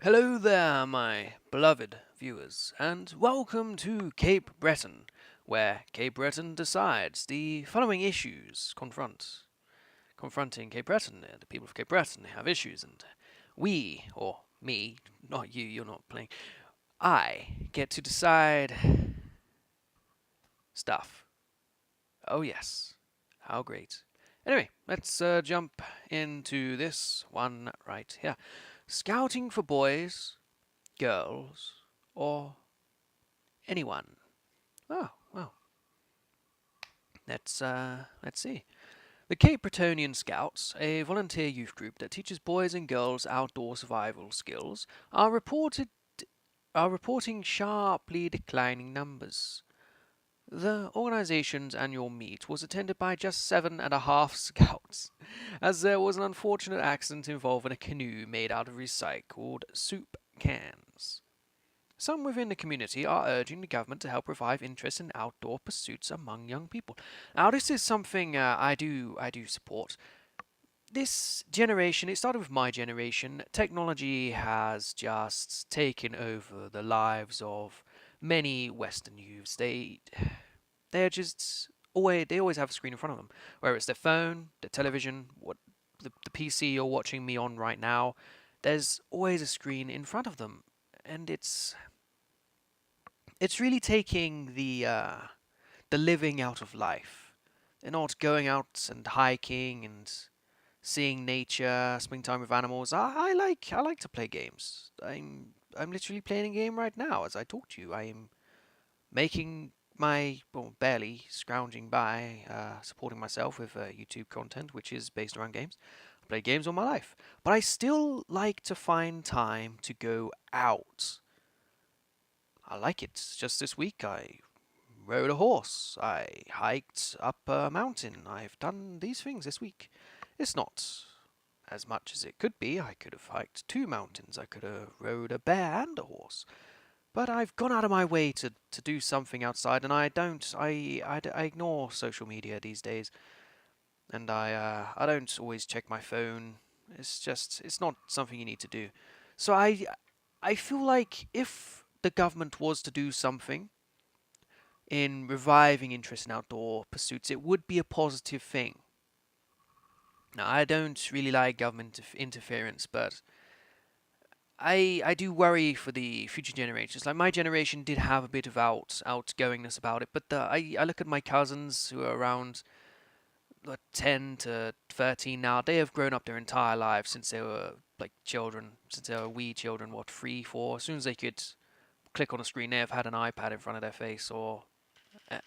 Hello there, my beloved viewers, and welcome to Cape Breton, where Cape Breton decides the following issues confronting Cape Breton. The people of Cape Breton have issues, and we, or me, not you, you're not playing, I get to decide stuff. Oh yes, how great. Anyway, let's jump into this one right here. Scouting for boys, girls, or anyone. Oh, well, let's see. The Cape Bretonian Scouts, a volunteer youth group that teaches boys and girls outdoor survival skills, are reporting sharply declining numbers. The organization's annual meet was attended by just 7.5 scouts, as there was an unfortunate accident involving a canoe made out of recycled soup cans. Some within the community are urging the government to help revive interest in outdoor pursuits among young people. Now, this is something I do support. This generation, it started with my generation. Technology has just taken over the lives of many Western youths. They always have a screen in front of them, whether it's their phone, their television, the PC you're watching me on right now. There's always a screen in front of them, and it's really taking the living out of life. They're not going out and hiking and seeing nature, spending time with animals. I like to play games. I'm literally playing a game right now as I talk to you. I am making my barely scrounging by, supporting myself with YouTube content, which is based around games. I play games all my life, but I still like to find time to go out. I like it. Just this week, I rode a horse. I hiked up a mountain. I've done these things this week. It's not as much as it could be. I could have hiked 2 mountains. I could have rode a bear and a horse. But I've gone out of my way to do something outside, and I don't. I ignore social media these days, and I don't always check my phone. It's not something you need to do. So I feel like if the government was to do something in reviving interest in outdoor pursuits, it would be a positive thing. Now, I don't really like government interference, but I do worry for the future generations. Like my generation did have a bit of outgoingness about it, but I look at my cousins who are around 10 to 13 now. They have grown up their entire lives since they were like children, since they were wee children. What, 3, 4? As soon as they could click on a screen, they have had an iPad in front of their face or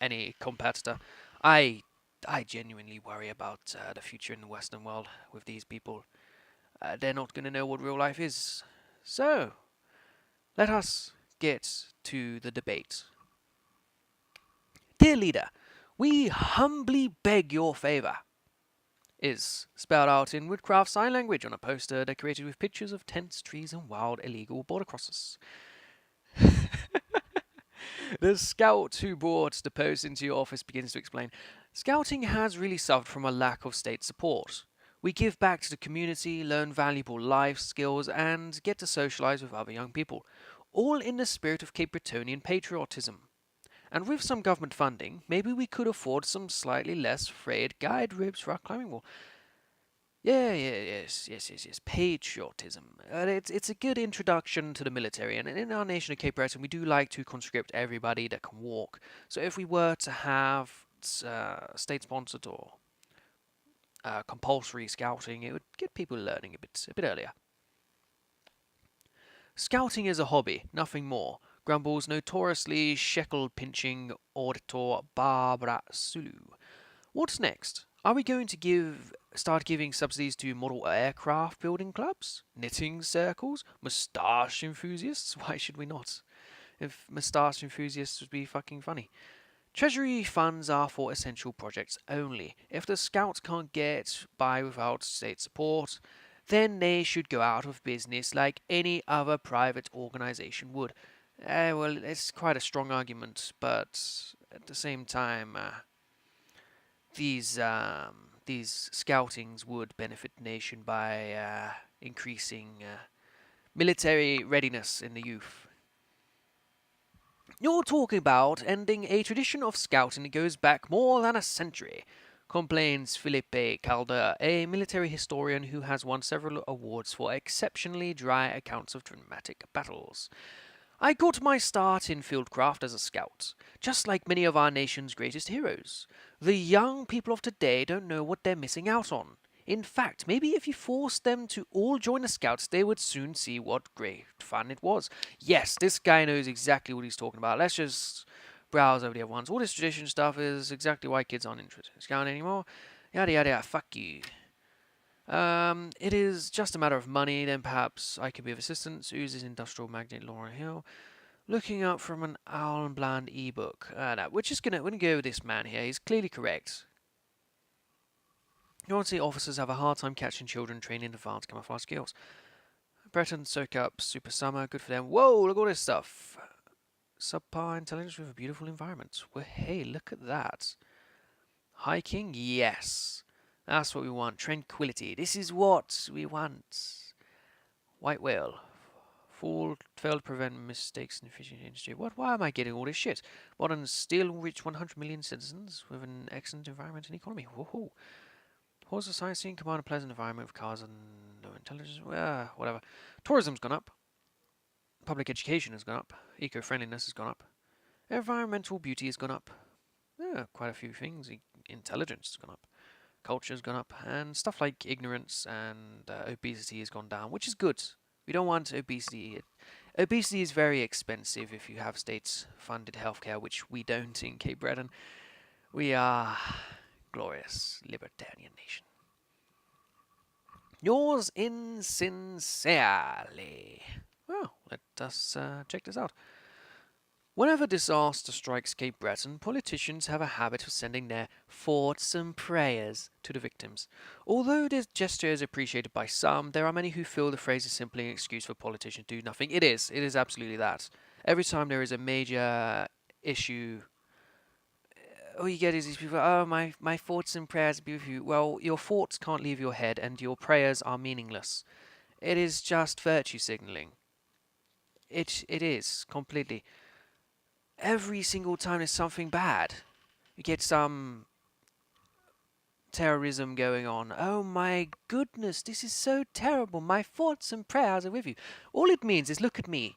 any competitor. I I genuinely worry about the future in the Western world with these people. They're not going to know what real life is. So, let us get to the debate. Dear leader, we humbly beg your favour, is spelled out in Woodcraft Sign Language on a poster decorated with pictures of tents, trees, and wild illegal border crossers. The scout who brought the post into your office begins to explain. Scouting has really suffered from a lack of state support. We give back to the community, learn valuable life skills, and get to socialize with other young people, all in the spirit of Cape Bretonian patriotism. And with some government funding, maybe we could afford some slightly less frayed guide ribs for our climbing wall. Yeah, yes. Patriotism. It's a good introduction to the military, and in our nation of Cape Breton, we do like to conscript everybody that can walk. So if we were to have state-sponsored or compulsory scouting, it would get people learning a bit earlier. Scouting is a hobby, nothing more, grumbles notoriously shekel-pinching auditor Barbara Sulu. What's next? Are we going to start giving subsidies to model aircraft building clubs, knitting circles, moustache enthusiasts? Why should we not? If moustache enthusiasts would be fucking funny. Treasury funds are for essential projects only. If the Scouts can't get by without state support, then they should go out of business like any other private organisation would. Well, it's quite a strong argument, but at the same time, these scoutings would benefit the nation by increasing Military readiness in the youth. You're talking about ending a tradition of scouting that goes back more than a century, complains Felipe Calder, a military historian who has won several awards for exceptionally dry accounts of dramatic battles. I got my start in fieldcraft as a scout, just like many of our nation's greatest heroes. The young people of today don't know what they're missing out on. In fact, maybe if you forced them to all join the Scouts, they would soon see what great fun it was. Yes, this guy knows exactly what he's talking about. Let's just browse over the other ones. All this tradition stuff is exactly why kids aren't interested in Scouting anymore. Yada yada yada, fuck you. It is just a matter of money, then perhaps I could be of assistance. Oozes industrial magnate Laura Hill. Looking up from an Owl and Bland ebook. No, we're gonna go with this man here. He's clearly correct. Currently, officers have a hard time catching children trained in advanced camouflage skills. Breton soak up super summer, good for them. Whoa, look at all this stuff. Subpar intelligence with a beautiful environment. Well, hey, look at that. Hiking? Yes. That's what we want. Tranquility. This is what we want. White whale. Fail to prevent mistakes in the fishing industry. What? Why am I getting all this shit? Modern still reach 100 million citizens with an excellent environment and economy. Woohoo. Horse society command a pleasant environment with cars and no intelligence. Whatever. Tourism's gone up. Public education has gone up. Eco-friendliness has gone up. Environmental beauty has gone up. Yeah, quite a few things. Intelligence has gone up. Culture has gone up. And stuff like ignorance and obesity has gone down, which is good. We don't want obesity. Obesity is very expensive if you have state-funded healthcare, which we don't in Cape Breton. We are glorious libertarian nation. Yours insincerely. Well, let us check this out. Whenever disaster strikes Cape Breton, politicians have a habit of sending their thoughts and prayers to the victims. Although this gesture is appreciated by some, there are many who feel the phrase is simply an excuse for politicians to do nothing. It is absolutely that. Every time there is a major issue, all you get is these people, oh, my thoughts and prayers be with you. Well, your thoughts can't leave your head and your prayers are meaningless. It is just virtue signaling. It is, completely. Every single time there's something bad, you get some terrorism going on. Oh my goodness, this is so terrible. My thoughts and prayers are with you. All it means is look at me.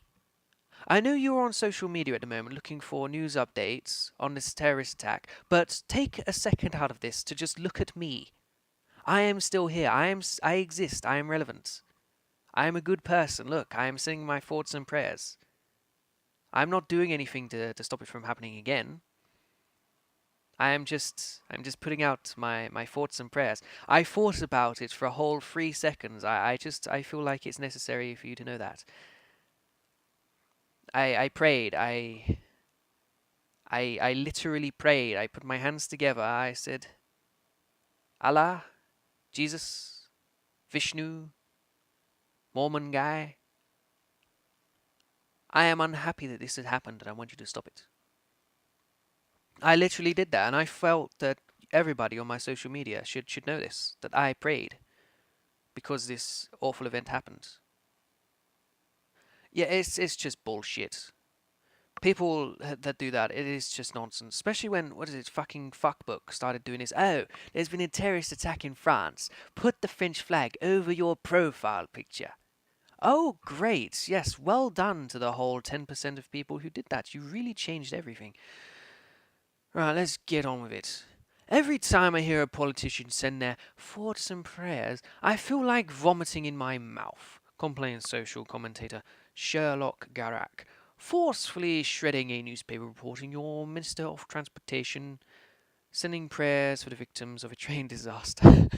I know you're on social media at the moment looking for news updates on this terrorist attack, but take a second out of this to just look at me. I am still here. I exist. I am relevant. I am a good person. Look, I am sending my thoughts and prayers. I'm not doing anything to stop it from happening again. I'm just putting out my thoughts and prayers. I thought about it for a whole 3 seconds. I feel like it's necessary for you to know that. I prayed. I literally prayed. I put my hands together. I said, Allah, Jesus, Vishnu, Mormon guy, I am unhappy that this had happened and I want you to stop it. I literally did that, and I felt that everybody on my social media should know this, that I prayed because this awful event happened. Yeah, it's just bullshit. People that do that, it is just nonsense. Especially when, fucking fuckbook started doing this. Oh, there's been a terrorist attack in France. Put the French flag over your profile picture. Oh, great. Yes, well done to the whole 10% of people who did that. You really changed everything. Right, let's get on with it. Every time I hear a politician send their thoughts and prayers, I feel like vomiting in my mouth, complains social commentator Sherlock Garak, forcefully shredding a newspaper reporting your Minister of Transportation sending prayers for the victims of a train disaster.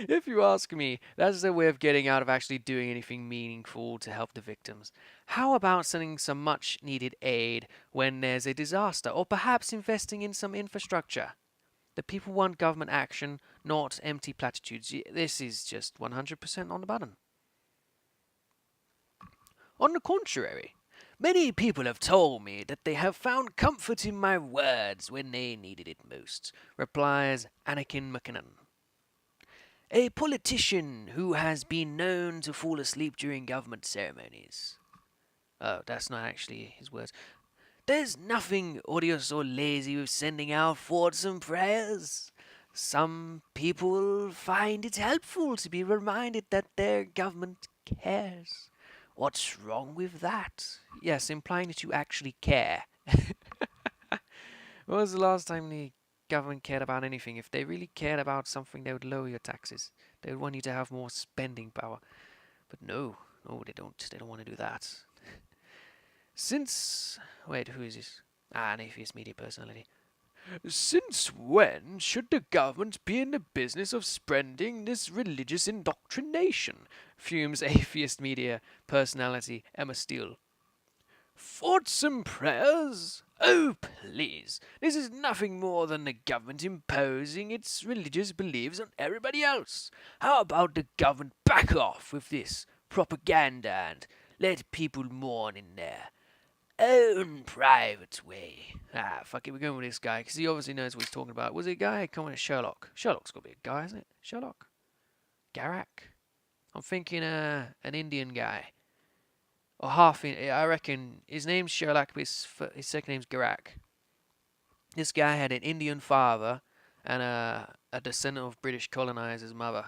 If you ask me, that's their way of getting out of actually doing anything meaningful to help the victims. How about sending some much needed aid when there's a disaster, or perhaps investing in some infrastructure? The people want government action, not empty platitudes. This is just 100% on the button. On the contrary, many people have told me that they have found comfort in my words when they needed it most, replies Anakin McKinnon. A politician who has been known to fall asleep during government ceremonies. Oh, that's not actually his words. There's nothing odious or lazy with sending out thoughts and prayers. Some people find it helpful to be reminded that their government cares. What's wrong with that? Yes, implying that you actually care. When was the last time the government cared about anything? If they really cared about something, they would lower your taxes. They would want you to have more spending power. But no, no, they don't. They don't want to do that. Since. Wait, who is this? Ah, an atheist media personality. Since when should the government be in the business of spreading this religious indoctrination? Fumes atheist media personality Emma Steele. Thoughts and prayers? Oh, please. This is nothing more than the government imposing its religious beliefs on everybody else. How about the government back off with this propaganda and let people mourn in their own private way? Ah, fuck it, we're going with this guy, because he obviously knows what he's talking about. Was it a guy? Come on, Sherlock. Sherlock's got to be a guy, isn't it? Sherlock? Garak? I'm thinking an Indian guy. Or half in, I reckon his name's Sherlock, but his second name's Garak. This guy had an Indian father and a descendant of British colonizers' mother.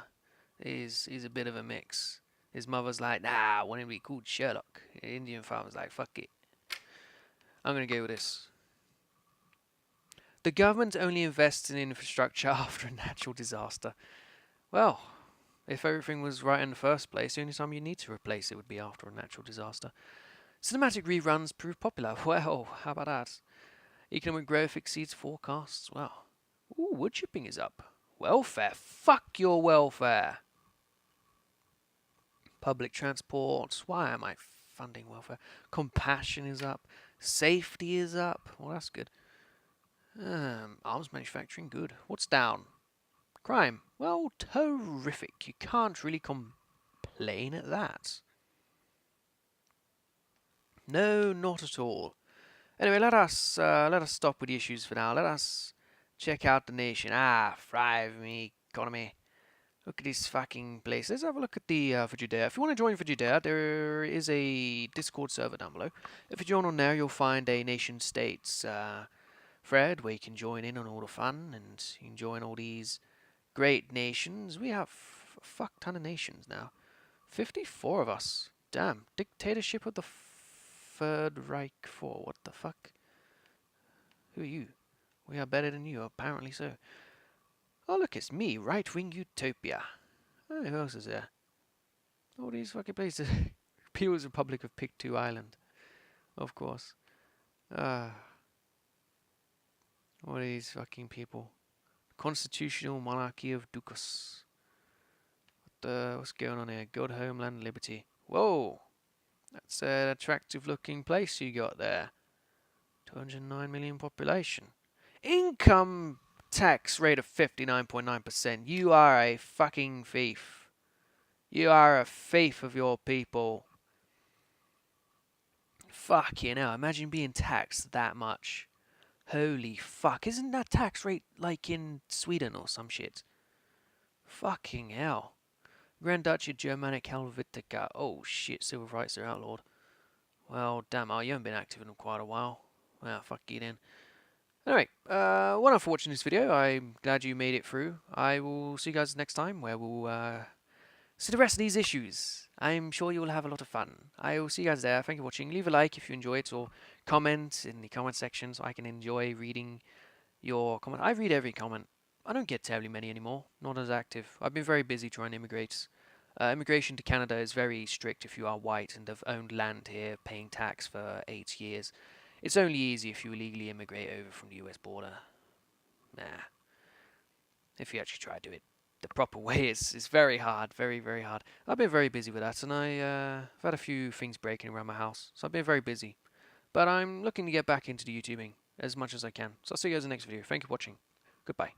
He's a bit of a mix. His mother's like, nah, I want him to be called Sherlock. The Indian father's like, fuck it. I'm going to go with this. The government only invests in infrastructure after a natural disaster. Well, if everything was right in the first place, the only time you need to replace it would be after a natural disaster. Cinematic reruns prove popular. Well, how about that? Economic growth exceeds forecasts. Well, ooh, wood chipping is up. Welfare. Fuck your welfare. Public transport. Why am I funding welfare? Compassion is up. Safety is up. Well, that's good. Arms manufacturing, good. What's down? Crime. Well, terrific. You can't really complain at that. No, not at all. Anyway, let us stop with the issues for now. Let us check out the nation. Ah, thriving economy. Look at this fucking place. Let's have a look at the Frigidaire. If you want to join Frigidaire, there is a Discord server down below. If you join on there, you'll find a Nationstates thread where you can join in on all the fun and you can join all these great nations. We have a fuck ton of nations now. 54 of us. Damn. Dictatorship of the Third Reich 4. What the fuck? Who are you? We are better than you, apparently so. Oh, look, it's me, right-wing utopia. Oh, who else is there? All these fucking places. People's Republic of Pictou Island. Of course. All these fucking people. Constitutional Monarchy of Dukas. What's going on here? God, homeland, liberty. Whoa! That's an attractive looking place you got there. 209 million population. Income tax rate of 59.9%. You are a fucking thief. You are a thief of your people. Fucking hell. Imagine being taxed that much. Holy fuck. Isn't that tax rate like in Sweden or some shit? Fucking hell. Grand Duchy of Germanic Helvetica. Oh shit, civil rights are outlawed. Well, damn, you haven't been active in quite a while. Well, fuck you then. Anyway, one for watching this video. I'm glad you made it through. I will see you guys next time where we'll see the rest of these issues. I'm sure you will have a lot of fun. I will see you guys there. Thank you for watching. Leave a like if you enjoy it or comment in the comment section so I can enjoy reading your comment. I read every comment. I don't get terribly many anymore. Not as active. I've been very busy trying to immigrate. Immigration to Canada is very strict if you are white and have owned land here, paying tax for 8 years. It's only easy if you illegally immigrate over from the US border. Nah. If you actually try to do it the proper way, it's very hard. Very, very hard. I've been very busy with that, and I've had a few things breaking around my house. So I've been very busy. But I'm looking to get back into the YouTubing as much as I can. So I'll see you guys in the next video. Thank you for watching. Goodbye.